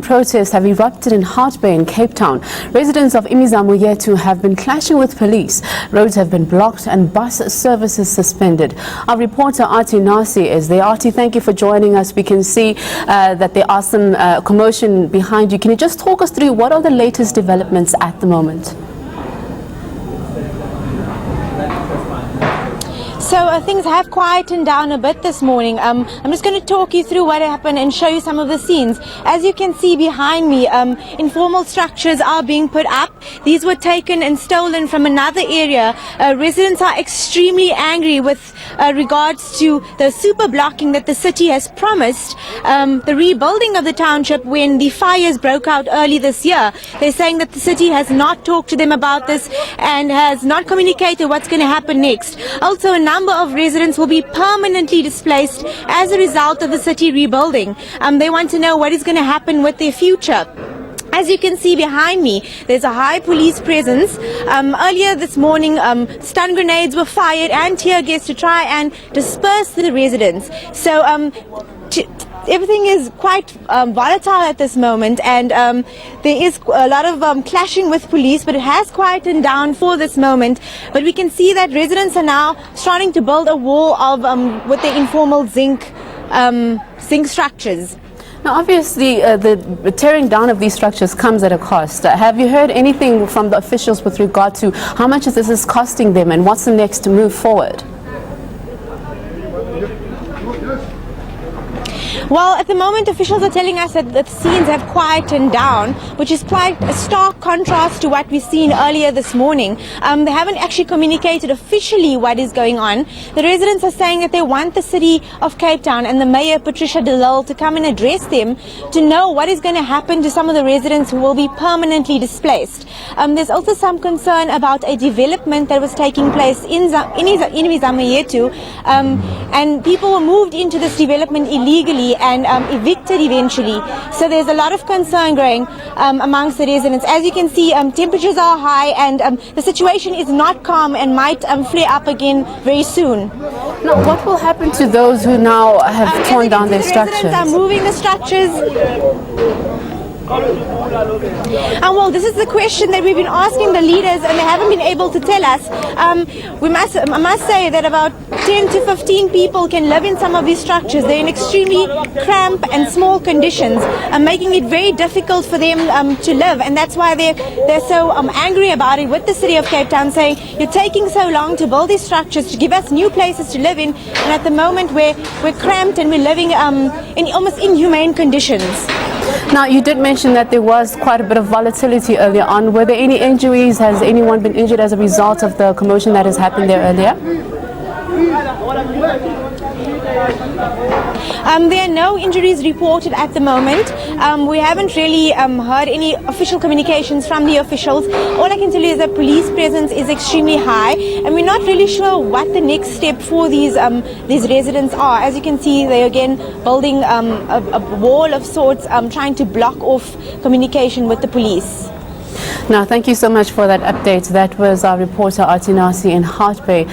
Violent protests have erupted in Hout Bay in Cape Town. Residents of Imizamo Yethu have been clashing with police. Roads have been blocked and bus services suspended. Our reporter Artie Nasi is there. Artie, thank you for joining us. We can see that there are some commotion behind you. Can you just talk us through what are the latest developments at the moment? So things have quietened down a bit this morning. I'm just going to talk you through what happened and show you some of the scenes. As you can see behind me, informal structures are being put up. These were taken and stolen from another area. Residents are extremely angry with regards to the super blocking that the city has promised. The rebuilding of the township when the fires broke out early this year. They're saying that the city has not talked to them about this and has not communicated what's going to happen next. Also, a number of residents will be permanently displaced as a result of the city rebuilding. They want to know what is going to happen with their future. As you can see behind me, there's a high police presence. Earlier this morning, stun grenades were fired and tear gas to try and disperse the residents. So everything is quite volatile at this moment, and there is a lot of clashing with police, but it has quietened down for this moment. But we can see that residents are now starting to build a wall of with the informal zinc structures. Now, obviously, the tearing down of these structures comes at a cost. Have you heard anything from the officials with regard to how much this is costing them and what's the next move forward? Well, at the moment, officials are telling us that the scenes have quietened down, which is quite a stark contrast to what we've seen earlier this morning. They haven't actually communicated officially what is going on. The residents are saying that they want the city of Cape Town and the Mayor, Patricia de Lille, to come and address them to know what is going to happen to some of the residents who will be permanently displaced. There's also some concern about a development that was taking place in Imizamo Yethu, and people were moved into this development illegally and evicted eventually. So there's a lot of concern growing amongst the residents. As you can see, temperatures are high and the situation is not calm and might flare up again very soon. Now, what will happen to those who now have torn down their structures? Residents are moving the structures. Well, this is the question that we've been asking the leaders, and they haven't been able to tell us. I must say that about 10 to 15 people can live in some of these structures. They're in extremely cramped and small conditions, making it very difficult for them to live, and that's why they're so angry about it with the city of Cape Town, saying you're taking so long to build these structures to give us new places to live in, and at the moment we're cramped and we're living in almost inhumane conditions. Now, you did mention that there was quite a bit of volatility earlier on. Were there any injuries? Has anyone been injured as a result of the commotion that has happened there earlier? There are no injuries reported at the moment. We haven't really heard any official communications from the officials. All I can tell you is that police presence is extremely high, and we're not really sure what the next step for these residents are. As you can see, they're again building a wall of sorts, trying to block off communication with the police. Now, thank you so much for that update. That was our reporter Artie Nasi in Hout Bay.